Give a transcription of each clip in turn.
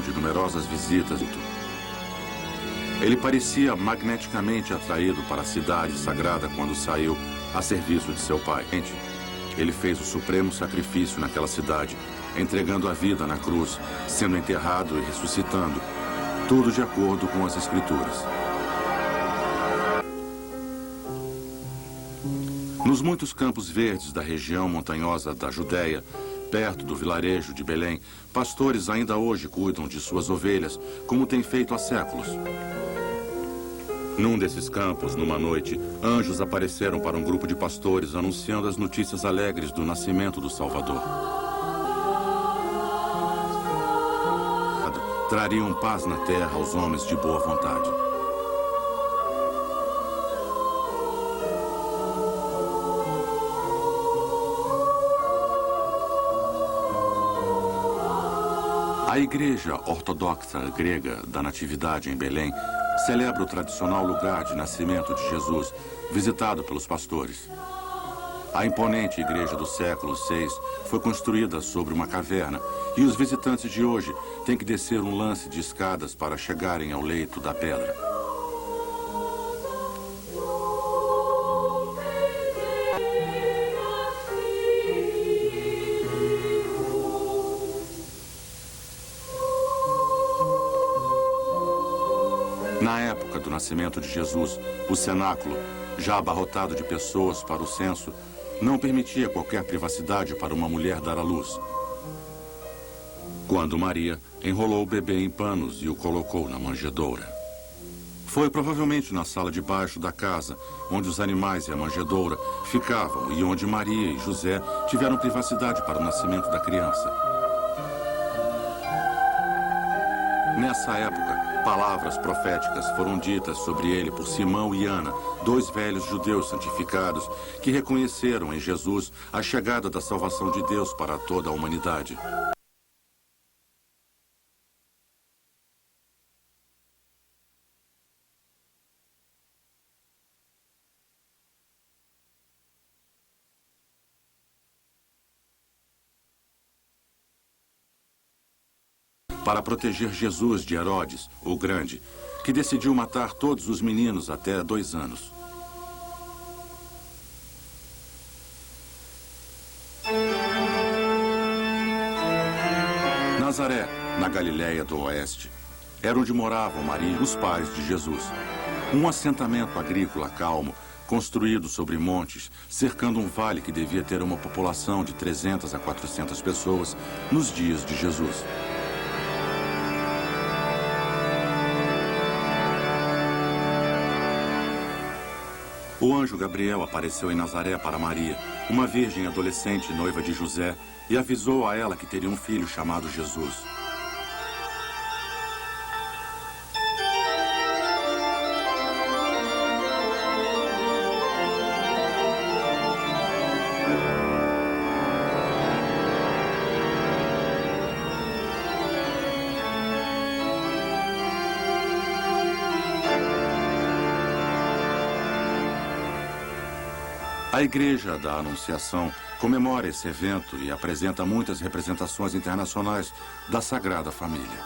De numerosas visitas. Ele parecia magneticamente atraído para a cidade sagrada quando saiu a serviço de seu pai. Ele fez o supremo sacrifício naquela cidade, entregando a vida na cruz, sendo enterrado e ressuscitando, tudo de acordo com as Escrituras. Nos muitos campos verdes da região montanhosa da Judéia, perto do vilarejo de Belém, pastores ainda hoje cuidam de suas ovelhas, como têm feito há séculos. Num desses campos, numa noite, anjos apareceram para um grupo de pastores anunciando as notícias alegres do nascimento do Salvador. Trariam paz na terra aos homens de boa vontade. A Igreja Ortodoxa Grega da Natividade em Belém celebra o tradicional lugar de nascimento de Jesus, visitado pelos pastores. A imponente igreja do século VI foi construída sobre uma caverna e os visitantes de hoje têm que descer um lance de escadas para chegarem ao leito da pedra. Na época do nascimento de Jesus, o cenáculo, já abarrotado de pessoas para o censo, não permitia qualquer privacidade para uma mulher dar à luz. Quando Maria enrolou o bebê em panos e o colocou na manjedoura. Foi provavelmente na sala de baixo da casa, onde os animais e a manjedoura ficavam e onde Maria e José tiveram privacidade para o nascimento da criança. Nessa época, palavras proféticas foram ditas sobre ele por Simão e Ana, dois velhos judeus santificados que reconheceram em Jesus a chegada da salvação de Deus para toda a humanidade. Para proteger Jesus de Herodes, o Grande, que decidiu matar todos os meninos até 2 anos. Nazaré, na Galiléia do Oeste, era onde moravam Maria e os pais de Jesus. Um assentamento agrícola calmo, construído sobre montes, cercando um vale que devia ter uma população de 300 a 400 pessoas nos dias de Jesus. O anjo Gabriel apareceu em Nazaré para Maria, uma virgem adolescente noiva de José, e avisou a ela que teria um filho chamado Jesus. A Igreja da Anunciação comemora esse evento e apresenta muitas representações internacionais da Sagrada Família.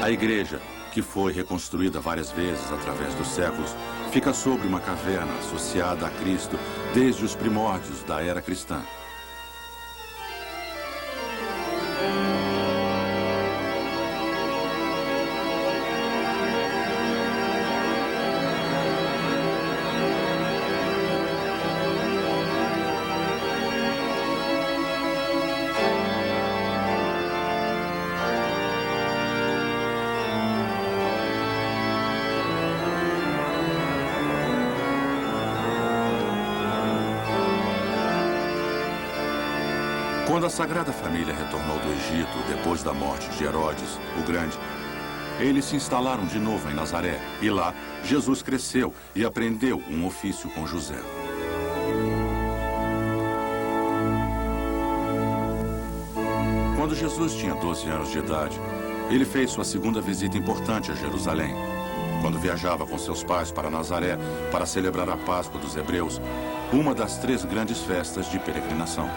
A igreja, que foi reconstruída várias vezes através dos séculos, fica sobre uma caverna associada a Cristo desde os primórdios da era cristã. Quando a Sagrada Família retornou do Egito depois da morte de Herodes, o Grande, eles se instalaram de novo em Nazaré. E lá, Jesus cresceu e aprendeu um ofício com José. Quando Jesus tinha 12 anos de idade, ele fez sua segunda visita importante a Jerusalém. Quando viajava com seus pais para Nazaré para celebrar a Páscoa dos Hebreus, uma das 3 grandes festas de peregrinação.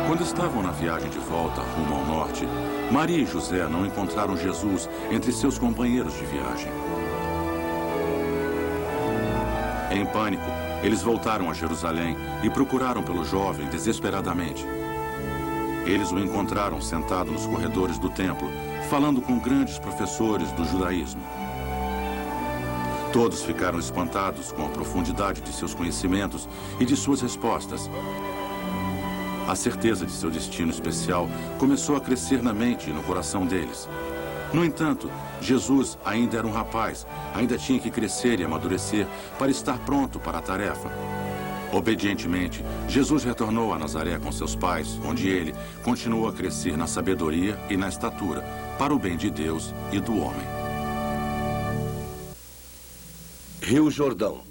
Quando estavam na viagem de volta rumo ao norte, Maria e José não encontraram Jesus entre seus companheiros de viagem. Em pânico, eles voltaram a Jerusalém e procuraram pelo jovem desesperadamente. Eles o encontraram sentado nos corredores do templo, falando com grandes professores do judaísmo. Todos ficaram espantados com a profundidade de seus conhecimentos e de suas respostas. A certeza de seu destino especial começou a crescer na mente e no coração deles. No entanto, Jesus ainda era um rapaz, ainda tinha que crescer e amadurecer para estar pronto para a tarefa. Obedientemente, Jesus retornou a Nazaré com seus pais, onde ele continuou a crescer na sabedoria e na estatura, para o bem de Deus e do homem. Rio Jordão.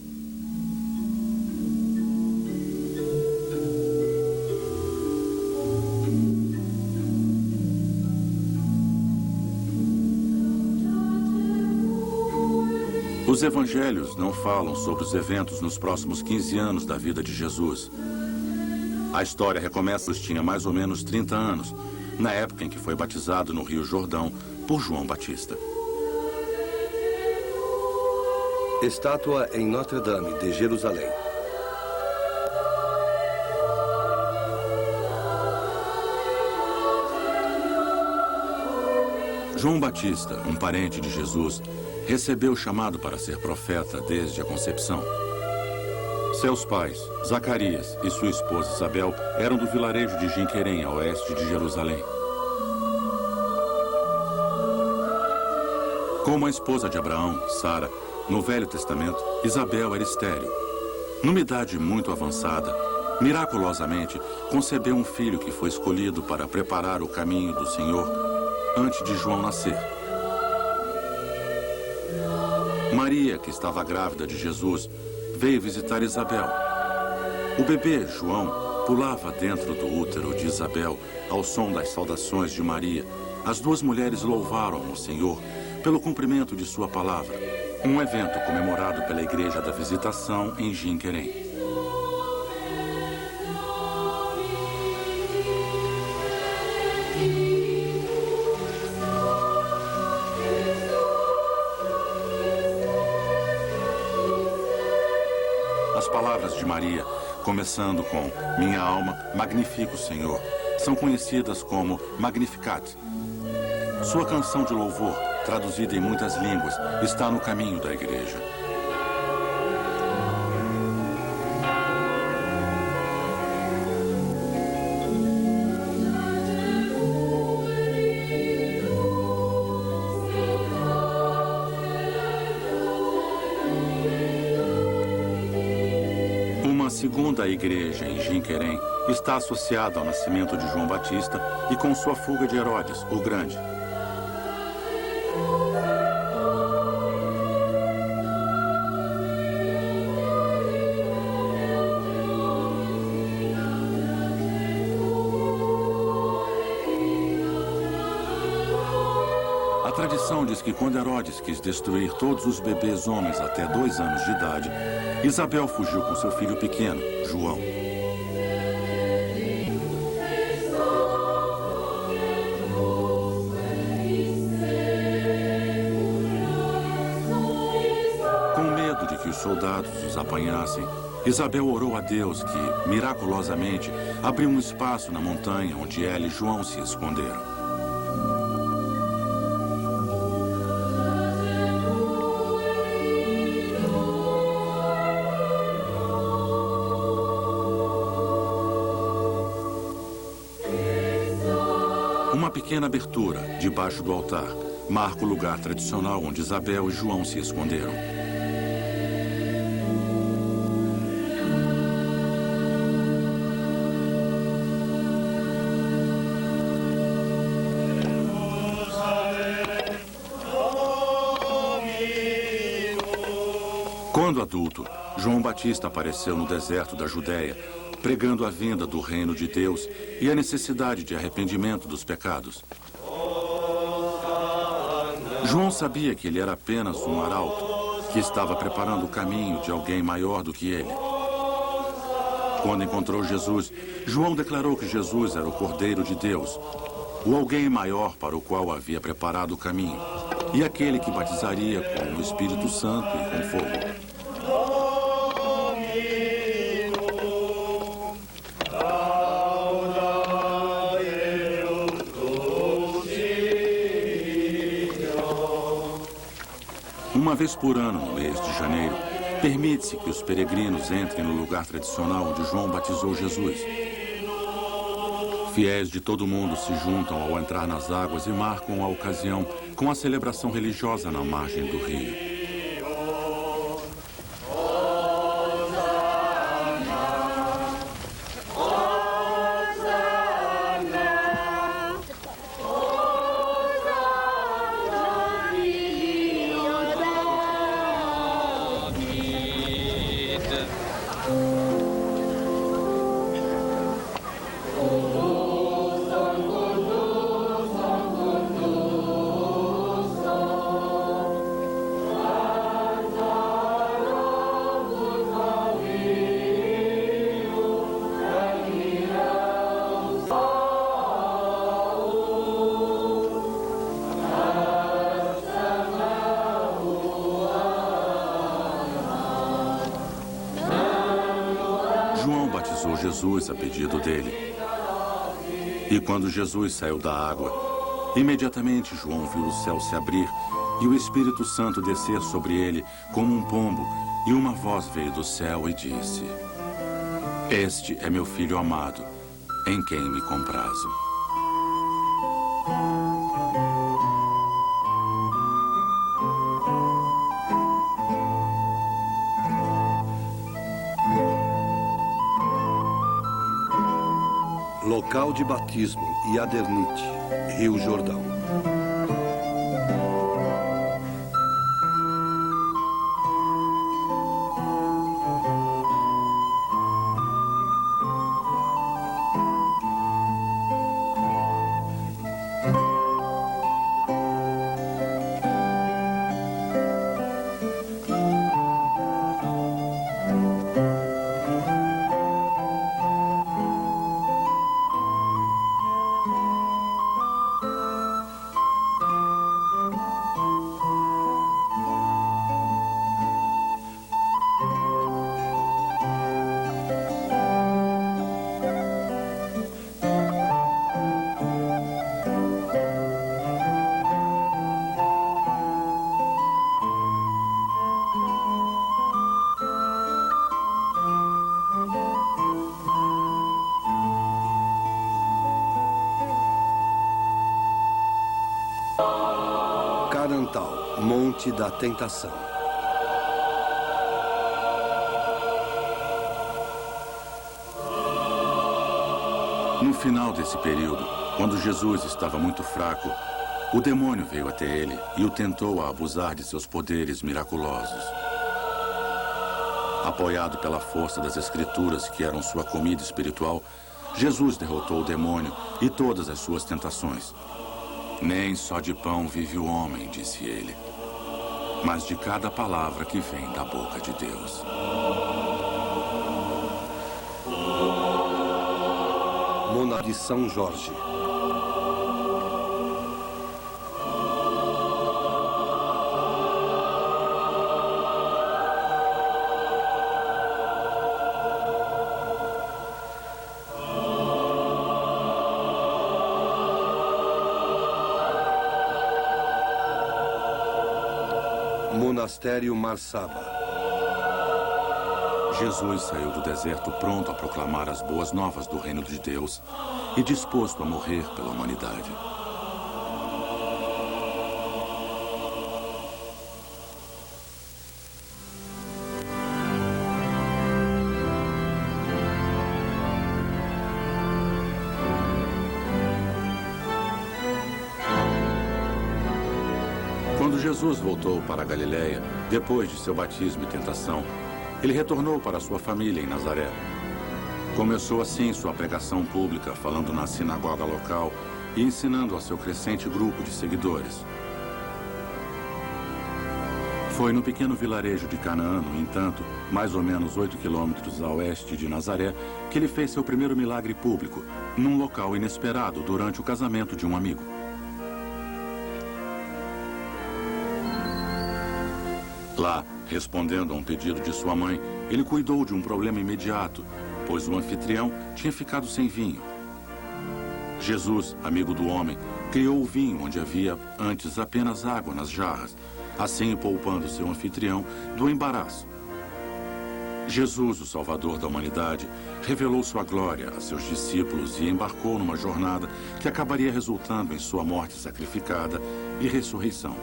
Os evangelhos não falam sobre os eventos nos próximos 15 anos da vida de Jesus. A história recomeça quando tinha mais ou menos 30 anos, na época em que foi batizado no Rio Jordão por João Batista. Estátua em Notre Dame de Jerusalém. João Batista, um parente de Jesus, recebeu o chamado para ser profeta desde a concepção. Seus pais, Zacarias e sua esposa Isabel, eram do vilarejo de Jinquerém, a oeste de Jerusalém. Como a esposa de Abraão, Sara, no Velho Testamento, Isabel era estéril. Numa idade muito avançada, miraculosamente, concebeu um filho que foi escolhido para preparar o caminho do Senhor antes de João nascer. Maria, que estava grávida de Jesus, veio visitar Isabel. O bebê, João, pulava dentro do útero de Isabel ao som das saudações de Maria. As duas mulheres louvaram o Senhor pelo cumprimento de sua palavra, um evento comemorado pela Igreja da Visitação em Jinquerém. As palavras de Maria, começando com "Minha alma magnifica o Senhor", são conhecidas como Magnificat. Sua canção de louvor, traduzida em muitas línguas, está no caminho da igreja. Uma segunda igreja em Jinquerém está associada ao nascimento de João Batista e com sua fuga de Herodes, o Grande. A tradição diz que quando Herodes quis destruir todos os bebês homens até 2 anos de idade, Isabel fugiu com seu filho pequeno, João. Com medo de que os soldados os apanhassem, Isabel orou a Deus que, miraculosamente, abriu um espaço na montanha onde ela e João se esconderam. Uma pequena abertura debaixo do altar marca o lugar tradicional onde Isabel e João se esconderam. Quando adulto, João Batista apareceu no deserto da Judéia, pregando a vinda do reino de Deus e a necessidade de arrependimento dos pecados. João sabia que ele era apenas um arauto, que estava preparando o caminho de alguém maior do que ele. Quando encontrou Jesus, João declarou que Jesus era o Cordeiro de Deus, o alguém maior para o qual havia preparado o caminho, e aquele que batizaria com o Espírito Santo e com fogo. Uma vez por ano, no mês de janeiro, permite-se que os peregrinos entrem no lugar tradicional onde João batizou Jesus. Fiéis de todo mundo se juntam ao entrar nas águas e marcam a ocasião com a celebração religiosa na margem do rio. João batizou Jesus a pedido dele. E quando Jesus saiu da água, imediatamente João viu o céu se abrir e o Espírito Santo descer sobre ele como um pombo, e uma voz veio do céu e disse: Este é meu filho amado, em quem me comprazo. Local de batismo, Iadernite, Rio Jordão. Carantal, Monte da Tentação. No final desse período, quando Jesus estava muito fraco, o demônio veio até ele e o tentou a abusar de seus poderes miraculosos. Apoiado pela força das Escrituras, que eram sua comida espiritual, Jesus derrotou o demônio e todas as suas tentações. Nem só de pão vive o homem, disse ele, mas de cada palavra que vem da boca de Deus. Mona de São Jorge. Monastério Marsaba. Jesus saiu do deserto pronto a proclamar as boas novas do reino de Deus e disposto a morrer pela humanidade. Quando Quando Jesus voltou para a Galiléia, depois de seu batismo e tentação, ele retornou para sua família em Nazaré. Começou assim sua pregação pública, falando na sinagoga local e ensinando a seu crescente grupo de seguidores. Foi no pequeno vilarejo de Canaã, no entanto, mais ou menos 8 quilômetros a oeste de Nazaré, que ele fez seu primeiro milagre público, num local inesperado durante o casamento de um amigo. Lá, respondendo a um pedido de sua mãe, ele cuidou de um problema imediato, pois o anfitrião tinha ficado sem vinho. Jesus, amigo do homem, criou o vinho onde havia antes apenas água nas jarras, assim poupando seu anfitrião do embaraço. Jesus, o Salvador da humanidade, revelou sua glória a seus discípulos e embarcou numa jornada que acabaria resultando em sua morte sacrificada e ressurreição.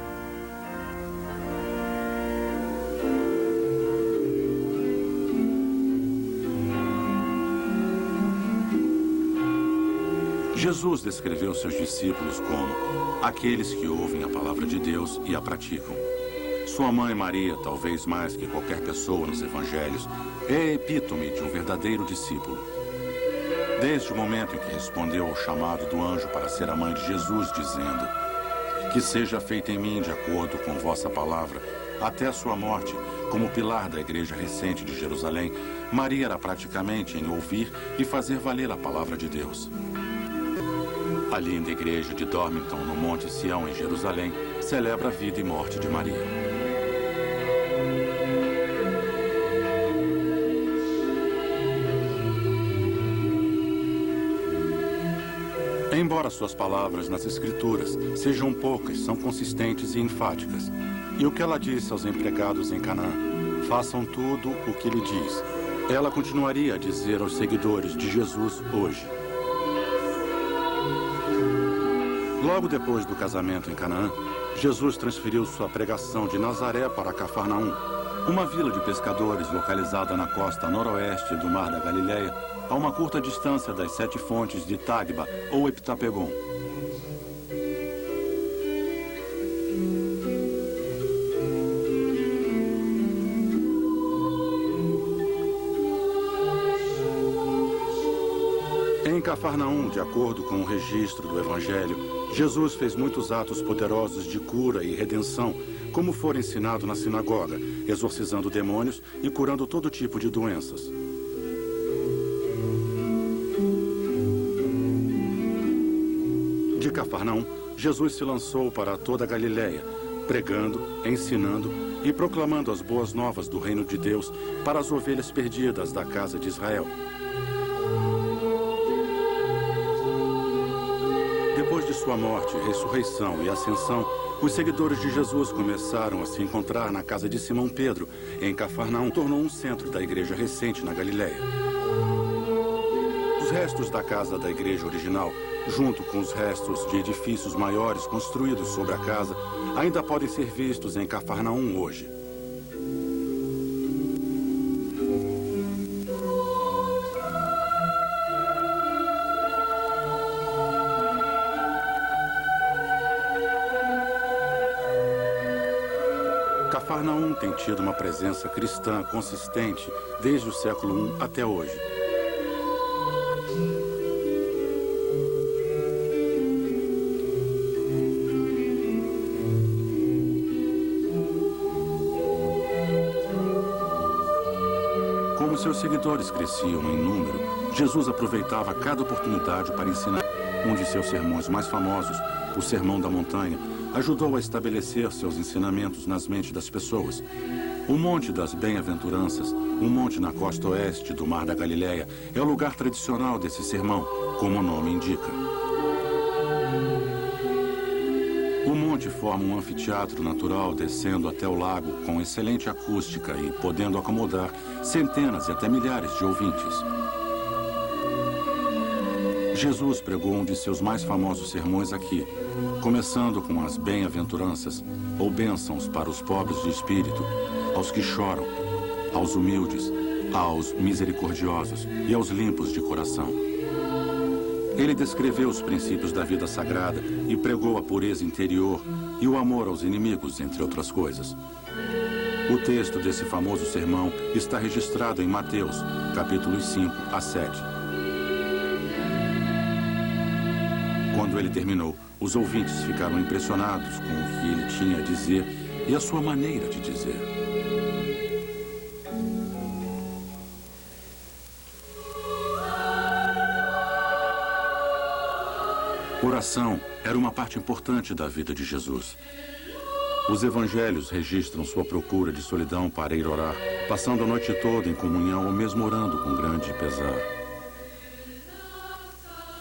Jesus descreveu seus discípulos como aqueles que ouvem a palavra de Deus e a praticam. Sua mãe Maria, talvez mais que qualquer pessoa nos evangelhos, é a epítome de um verdadeiro discípulo. Desde o momento em que respondeu ao chamado do anjo para ser a mãe de Jesus, dizendo: "Que seja feita em mim de acordo com vossa palavra", até a sua morte, como pilar da igreja recente de Jerusalém, Maria era praticamente em ouvir e fazer valer a palavra de Deus. A linda igreja de Dormiton, no Monte Sião, em Jerusalém, celebra a vida e morte de Maria. Embora suas palavras nas Escrituras sejam poucas, são consistentes e enfáticas. E o que ela disse aos empregados em Canaã: façam tudo o que ele diz. Ela continuaria a dizer aos seguidores de Jesus hoje. Logo depois do casamento em Canaã, Jesus transferiu sua pregação de Nazaré para Cafarnaum, uma vila de pescadores localizada na costa noroeste do Mar da Galileia, a uma curta distância das 7 fontes de Tagba ou Epitapegon. Em Cafarnaum, de acordo com o registro do Evangelho, Jesus fez muitos atos poderosos de cura e redenção, como for ensinado na sinagoga, exorcizando demônios e curando todo tipo de doenças. De Cafarnaum, Jesus se lançou para toda a Galileia, pregando, ensinando e proclamando as boas novas do reino de Deus para as ovelhas perdidas da casa de Israel. Depois de sua morte, ressurreição e ascensão, os seguidores de Jesus começaram a se encontrar na casa de Simão Pedro, em Cafarnaum, tornou um centro da igreja recente na Galileia. Os restos da casa da igreja original, junto com os restos de edifícios maiores construídos sobre a casa, ainda podem ser vistos em Cafarnaum hoje. Cafarnaum tem tido uma presença cristã consistente desde o século I até hoje. Como seus seguidores cresciam em número, Jesus aproveitava cada oportunidade para ensinar. Um de seus sermões mais famosos, o Sermão da Montanha, ajudou a estabelecer seus ensinamentos nas mentes das pessoas. O Monte das Bem-aventuranças, um monte na costa oeste do Mar da Galileia, é o lugar tradicional desse sermão, como o nome indica. O monte forma um anfiteatro natural descendo até o lago com excelente acústica e podendo acomodar centenas e até milhares de ouvintes. Jesus pregou um de seus mais famosos sermões aqui, começando com as bem-aventuranças, ou bênçãos para os pobres de espírito, aos que choram, aos humildes, aos misericordiosos e aos limpos de coração. Ele descreveu os princípios da vida sagrada e pregou a pureza interior e o amor aos inimigos, entre outras coisas. O texto desse famoso sermão está registrado em Mateus, capítulos 5 a 7. Quando ele terminou, os ouvintes ficaram impressionados com o que ele tinha a dizer e a sua maneira de dizer. Oração era uma parte importante da vida de Jesus. Os evangelhos registram sua procura de solidão para ir orar, passando a noite toda em comunhão ou mesmo orando com grande pesar.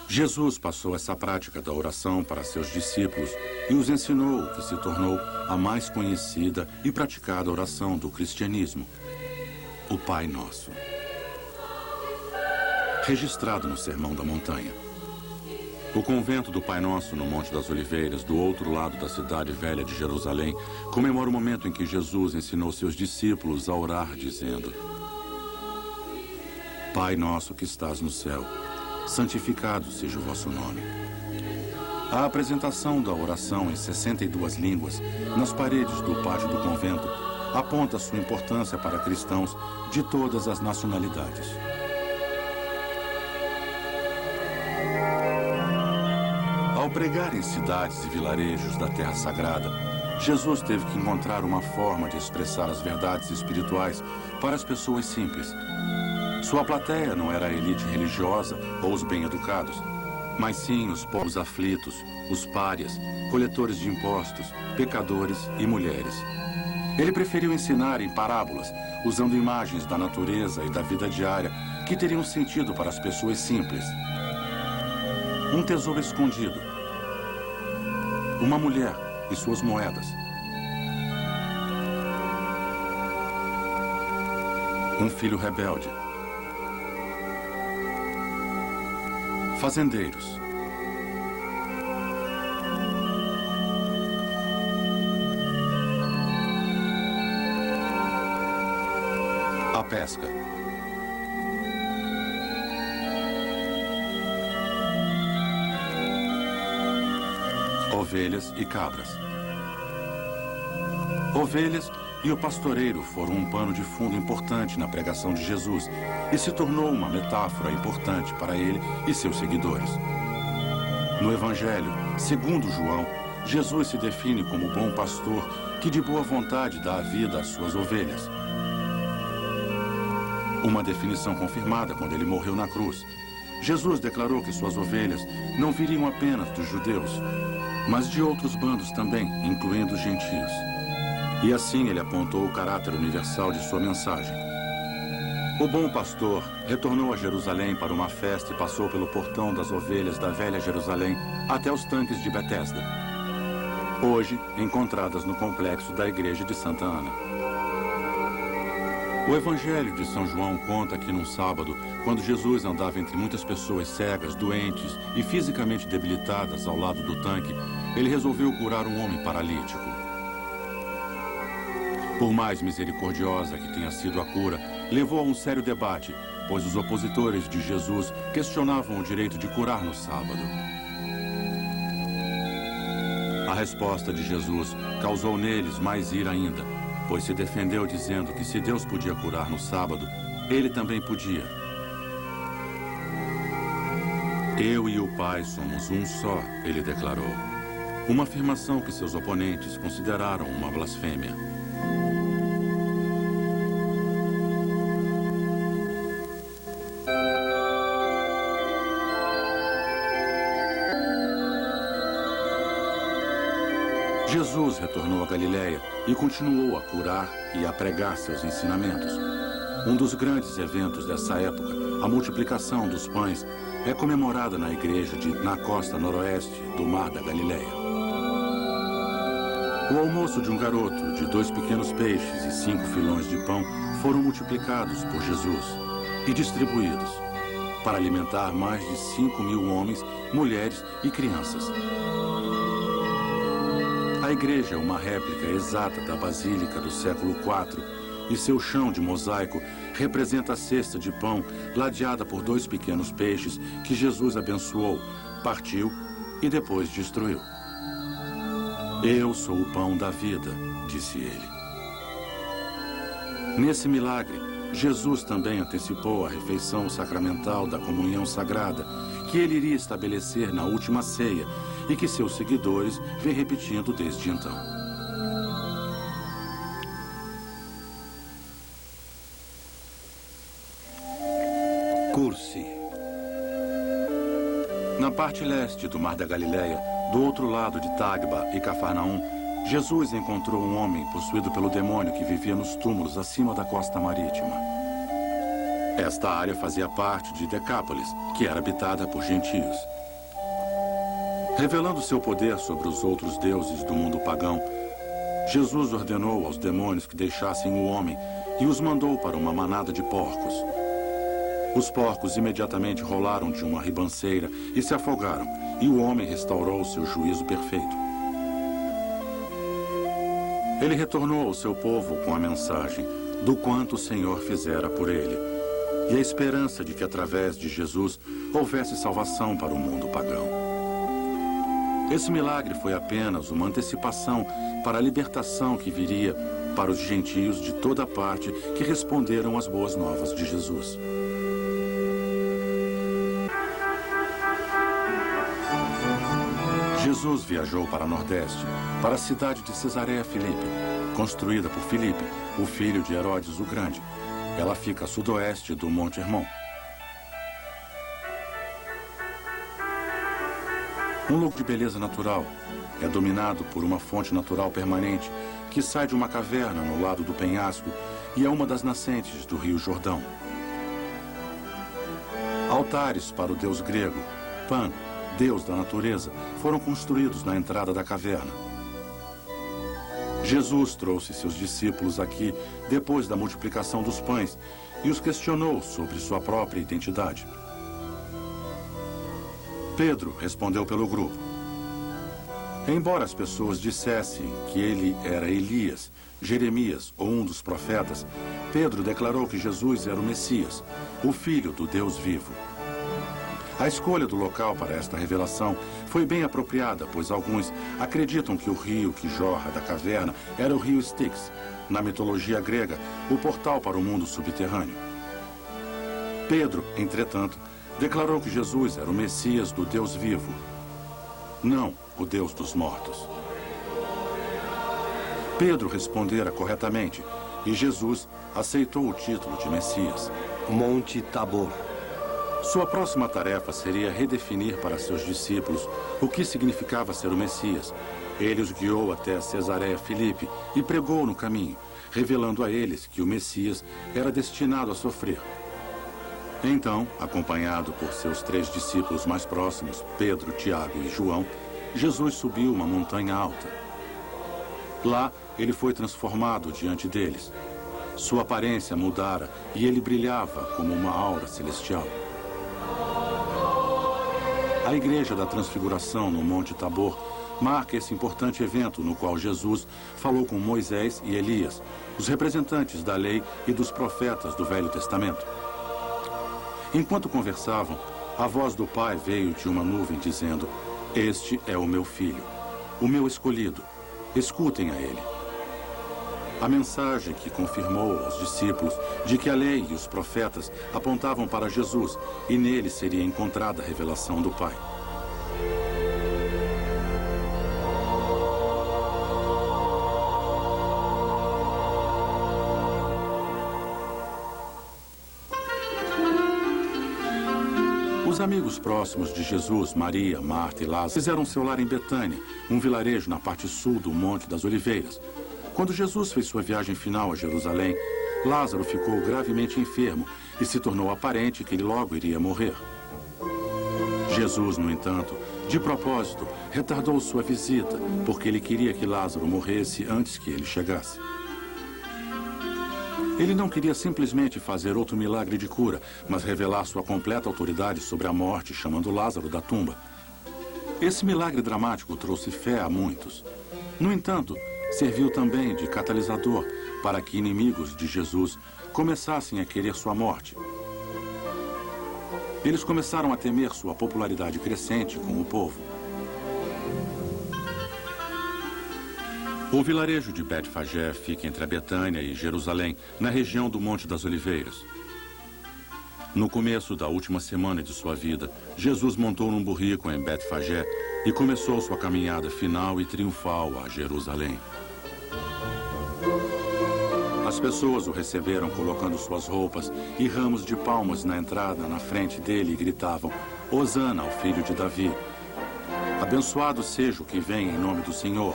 Jesus passou essa prática da oração para seus discípulos e os ensinou o que se tornou a mais conhecida e praticada oração do cristianismo, o Pai Nosso. Registrado no Sermão da Montanha. O convento do Pai Nosso, no Monte das Oliveiras, do outro lado da cidade velha de Jerusalém, comemora o momento em que Jesus ensinou seus discípulos a orar, dizendo: Pai nosso que estás no céu, santificado seja o vosso nome. A apresentação da oração em 62 línguas, nas paredes do pátio do convento, aponta sua importância para cristãos de todas as nacionalidades. Ao pregar em cidades e vilarejos da Terra Sagrada, Jesus teve que encontrar uma forma de expressar as verdades espirituais para as pessoas simples. Sua plateia não era a elite religiosa ou os bem-educados, mas sim os povos aflitos, os párias, coletores de impostos, pecadores e mulheres. Ele preferiu ensinar em parábolas, usando imagens da natureza e da vida diária que teriam sentido para as pessoas simples. Um tesouro escondido, uma mulher e suas moedas, um filho rebelde, fazendeiros, a pesca, ovelhas e cabras. Ovelhas e o pastoreiro foram um pano de fundo importante na pregação de Jesus e se tornou uma metáfora importante para ele e seus seguidores. No Evangelho, segundo João, Jesus se define como o bom pastor que de boa vontade dá a vida às suas ovelhas. Uma definição confirmada quando ele morreu na cruz. Jesus declarou que suas ovelhas não viriam apenas dos judeus, mas de outros bandos também, incluindo os gentios. E assim ele apontou o caráter universal de sua mensagem. O bom pastor retornou a Jerusalém para uma festa e passou pelo portão das ovelhas da velha Jerusalém até os tanques de Betesda, hoje encontradas no complexo da igreja de Santa Ana. O Evangelho de São João conta que num sábado, quando Jesus andava entre muitas pessoas cegas, doentes e fisicamente debilitadas ao lado do tanque, ele resolveu curar um homem paralítico. Por mais misericordiosa que tenha sido a cura, levou a um sério debate, pois os opositores de Jesus questionavam o direito de curar no sábado. A resposta de Jesus causou neles mais ira ainda, pois se defendeu dizendo que se Deus podia curar no sábado, ele também podia. Eu e o Pai somos um só, ele declarou. Uma afirmação que seus oponentes consideraram uma blasfêmia. Jesus retornou a Galiléia e continuou a curar e a pregar seus ensinamentos. Um dos grandes eventos dessa época, a multiplicação dos pães, é comemorada na igreja na costa noroeste do Mar da Galiléia. O almoço de um garoto, de 2 pequenos peixes e 5 filões de pão, foram multiplicados por Jesus e distribuídos para alimentar mais de 5.000 homens, mulheres e crianças. A igreja é uma réplica exata da Basílica do século IV, e seu chão de mosaico representa a cesta de pão ladeada por 2 pequenos peixes que Jesus abençoou, partiu e depois destruiu. Eu sou o pão da vida, disse ele. Nesse milagre, Jesus também antecipou a refeição sacramental da comunhão sagrada, que ele iria estabelecer na última ceia e que seus seguidores vêm repetindo desde então. Cursi. Na parte leste do Mar da Galileia, do outro lado de Tagba e Cafarnaum, Jesus encontrou um homem possuído pelo demônio que vivia nos túmulos acima da costa marítima. Esta área fazia parte de Decápolis, que era habitada por gentios. Revelando seu poder sobre os outros deuses do mundo pagão, Jesus ordenou aos demônios que deixassem o homem e os mandou para uma manada de porcos. Os porcos imediatamente rolaram de uma ribanceira e se afogaram, e o homem restaurou seu juízo perfeito. Ele retornou ao seu povo com a mensagem do quanto o Senhor fizera por ele, e a esperança de que através de Jesus houvesse salvação para o mundo pagão. Esse milagre foi apenas uma antecipação para a libertação que viria para os gentios de toda parte que responderam às boas novas de Jesus. Jesus viajou para o Nordeste, para a cidade de Cesareia Filipe, construída por Filipe, o filho de Herodes o Grande. Ela fica a sudoeste do Monte Hermon. Um lugar de beleza natural é dominado por uma fonte natural permanente que sai de uma caverna no lado do penhasco e é uma das nascentes do rio Jordão. Altares para o deus grego, Pan, deus da natureza, foram construídos na entrada da caverna. Jesus trouxe seus discípulos aqui depois da multiplicação dos pães e os questionou sobre sua própria identidade. Pedro respondeu pelo grupo. Embora as pessoas dissessem que ele era Elias, Jeremias ou um dos profetas, Pedro declarou que Jesus era o Messias, o Filho do Deus vivo. A escolha do local para esta revelação foi bem apropriada, pois alguns acreditam que o rio que jorra da caverna era o rio Styx, na mitologia grega, o portal para o mundo subterrâneo. Pedro, entretanto, declarou que Jesus era o Messias do Deus vivo, não o Deus dos mortos. Pedro respondera corretamente e Jesus aceitou o título de Messias. Monte Tabor. Sua próxima tarefa seria redefinir para seus discípulos o que significava ser o Messias. Ele os guiou até Cesareia Filipe e pregou no caminho, revelando a eles que o Messias era destinado a sofrer. Então, acompanhado por seus 3 discípulos mais próximos, Pedro, Tiago e João, Jesus subiu uma montanha alta. Lá, ele foi transformado diante deles. Sua aparência mudara e ele brilhava como uma aura celestial. A Igreja da Transfiguração no Monte Tabor marca esse importante evento no qual Jesus falou com Moisés e Elias, os representantes da lei e dos profetas do Velho Testamento. Enquanto conversavam, a voz do Pai veio de uma nuvem dizendo: "Este é o meu filho, o meu escolhido. Escutem a ele." A mensagem que confirmou aos discípulos de que a lei e os profetas apontavam para Jesus e nele seria encontrada a revelação do Pai. Os amigos próximos de Jesus, Maria, Marta e Lázaro, fizeram seu lar em Betânia, um vilarejo na parte sul do Monte das Oliveiras. Quando Jesus fez sua viagem final a Jerusalém, Lázaro ficou gravemente enfermo e se tornou aparente que ele logo iria morrer. Jesus, no entanto, de propósito, retardou sua visita, porque ele queria que Lázaro morresse antes que ele chegasse. Ele não queria simplesmente fazer outro milagre de cura, mas revelar sua completa autoridade sobre a morte, chamando Lázaro da tumba. Esse milagre dramático trouxe fé a muitos. No entanto, serviu também de catalisador para que inimigos de Jesus começassem a querer sua morte. Eles começaram a temer sua popularidade crescente com o povo. O vilarejo de Betfagé fica entre a Betânia e Jerusalém, na região do Monte das Oliveiras. No começo da última semana de sua vida, Jesus montou num burrico em Betfagé e começou sua caminhada final e triunfal a Jerusalém. As pessoas o receberam colocando suas roupas e ramos de palmas na entrada, na frente dele, e gritavam: Hosana ao filho de Davi. Abençoado seja o que vem em nome do Senhor.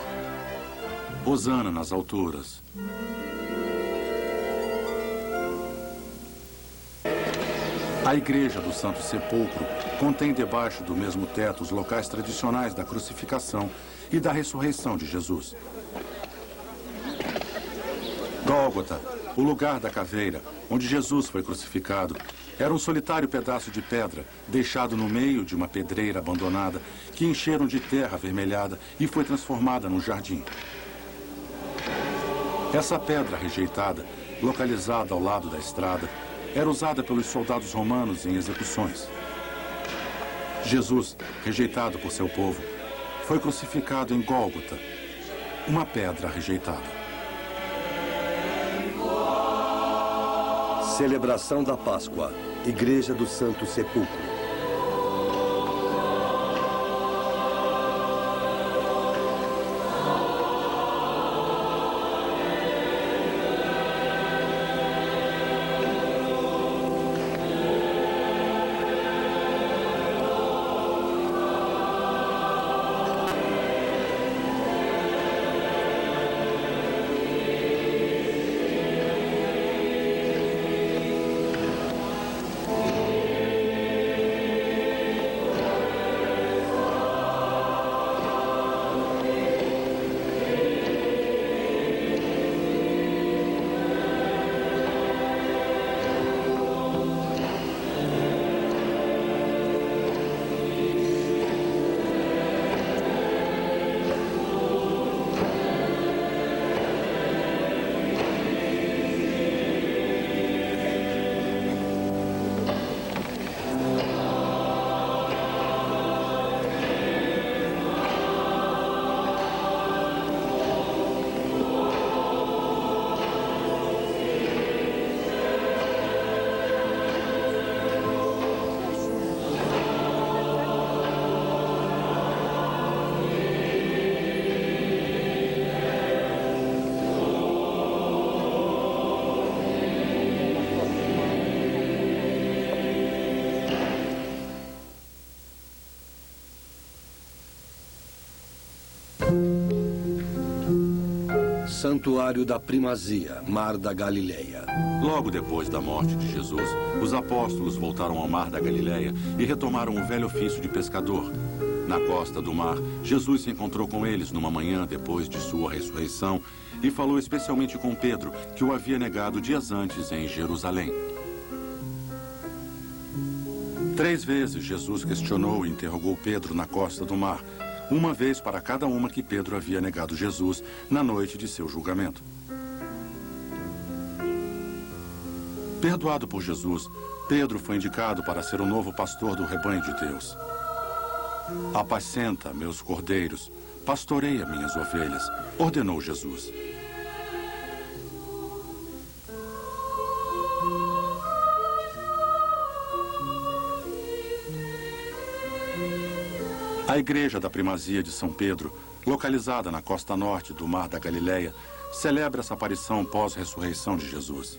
Hosana nas alturas. A Igreja do Santo Sepulcro contém debaixo do mesmo teto os locais tradicionais da crucificação e da ressurreição de Jesus. Gólgota, o lugar da caveira, onde Jesus foi crucificado, era um solitário pedaço de pedra deixado no meio de uma pedreira abandonada que encheram de terra avermelhada e foi transformada num jardim. Essa pedra rejeitada, localizada ao lado da estrada, era usada pelos soldados romanos em execuções. Jesus, rejeitado por seu povo, foi crucificado em Gólgota, uma pedra rejeitada. Celebração da Páscoa, Igreja do Santo Sepulcro. Santuário da Primazia, Mar da Galileia. Logo depois da morte de Jesus, os apóstolos voltaram ao Mar da Galileia e retomaram o velho ofício de pescador. Na costa do mar, Jesus se encontrou com eles numa manhã depois de sua ressurreição e falou especialmente com Pedro, que o havia negado dias antes em Jerusalém. 3 vezes Jesus questionou e interrogou Pedro na costa do mar, uma vez para cada uma que Pedro havia negado Jesus na noite de seu julgamento. Perdoado por Jesus, Pedro foi indicado para ser o novo pastor do rebanho de Deus. Apacenta meus cordeiros, pastoreia minhas ovelhas, ordenou Jesus. A Igreja da Primazia de São Pedro, localizada na costa norte do Mar da Galileia, celebra essa aparição pós-ressurreição de Jesus.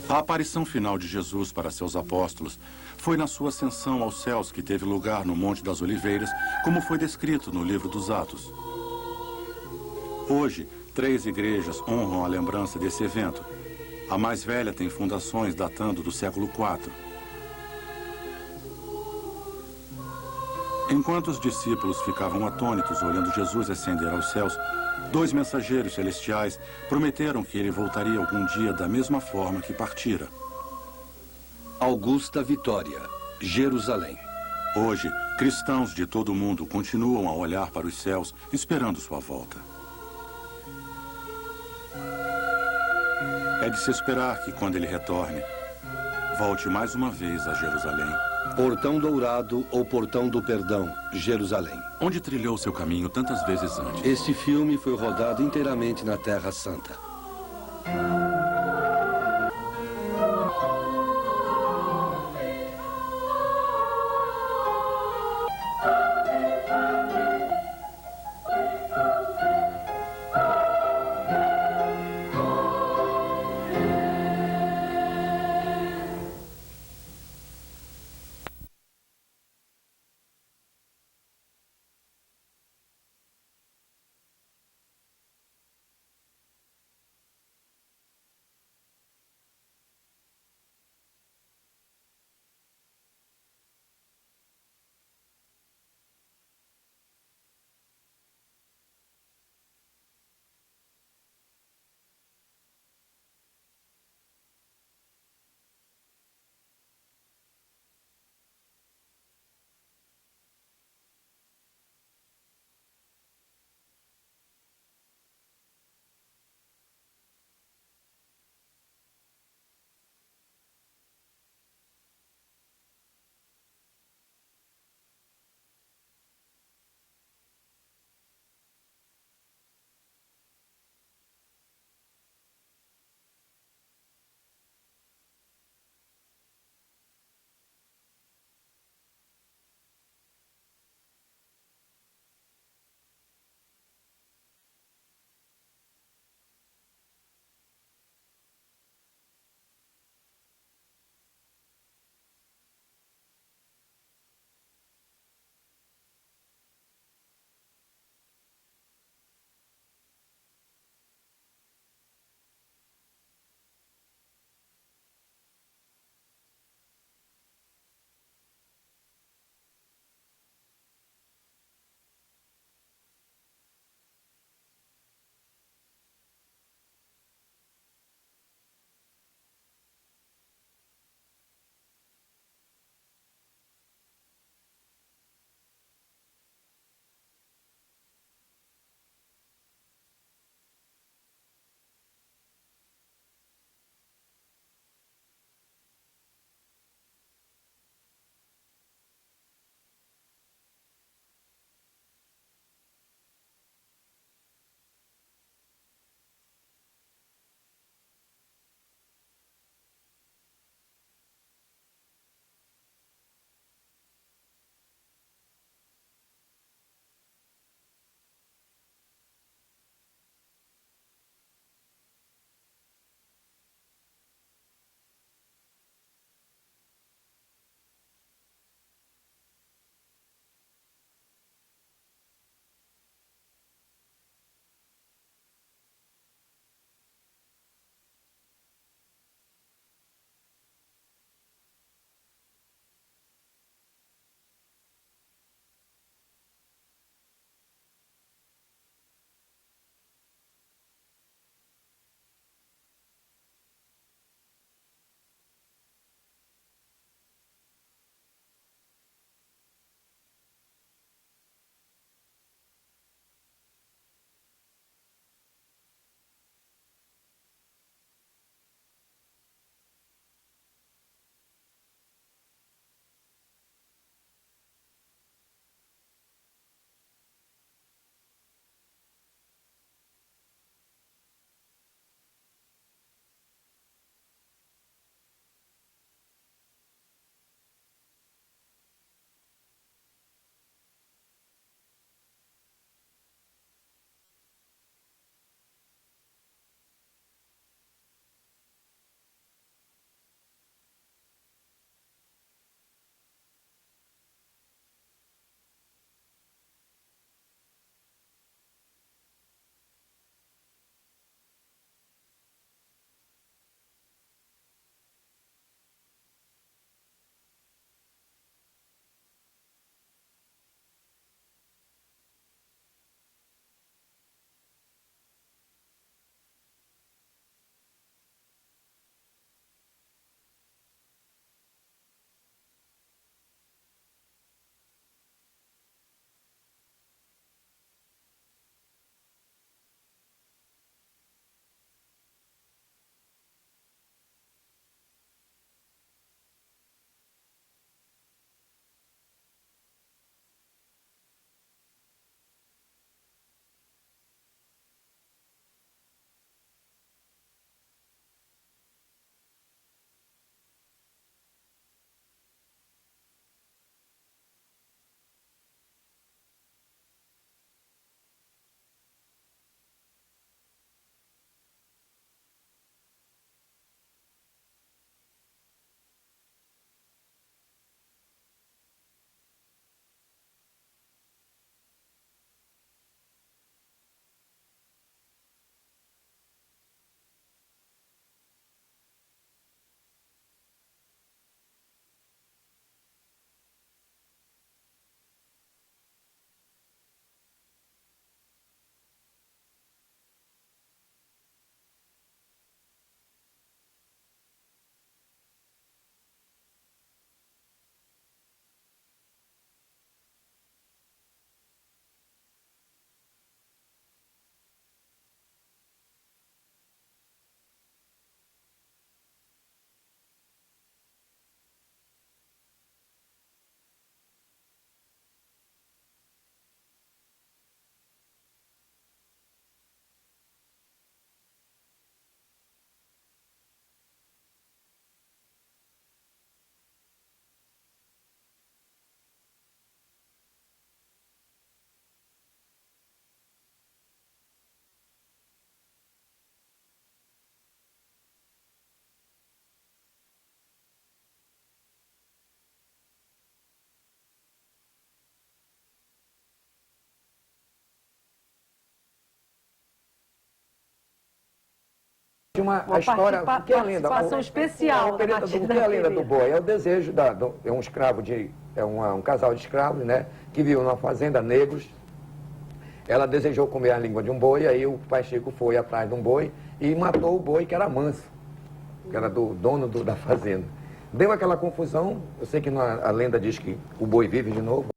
A aparição final de Jesus para seus apóstolos foi na sua ascensão aos céus, que teve lugar no Monte das Oliveiras, como foi descrito no livro dos Atos. Hoje, 3 igrejas honram a lembrança desse evento. A mais velha tem fundações datando do século IV. Enquanto os discípulos ficavam atônitos olhando Jesus ascender aos céus, dois mensageiros celestiais prometeram que ele voltaria algum dia da mesma forma que partira. Augusta Vitória, Jerusalém. Hoje, cristãos de todo o mundo continuam a olhar para os céus, esperando sua volta. É de se esperar que, quando ele retorne, volte mais uma vez a Jerusalém. Portão Dourado ou Portão do Perdão, Jerusalém. Onde trilhou seu caminho tantas vezes antes. Este filme foi rodado inteiramente na Terra Santa. tinha a história, o que é a lenda? Participação especial O da que Matilda é a lenda Pereira. do boi? É o desejo, é um escravo, um casal de escravos, né? Que viveu numa fazenda, negros. Ela desejou comer a língua de um boi, aí o pai Chico foi atrás de um boi e matou o boi que era manso, que era do dono da fazenda. Deu aquela confusão, eu sei que a lenda diz que o boi vive de novo.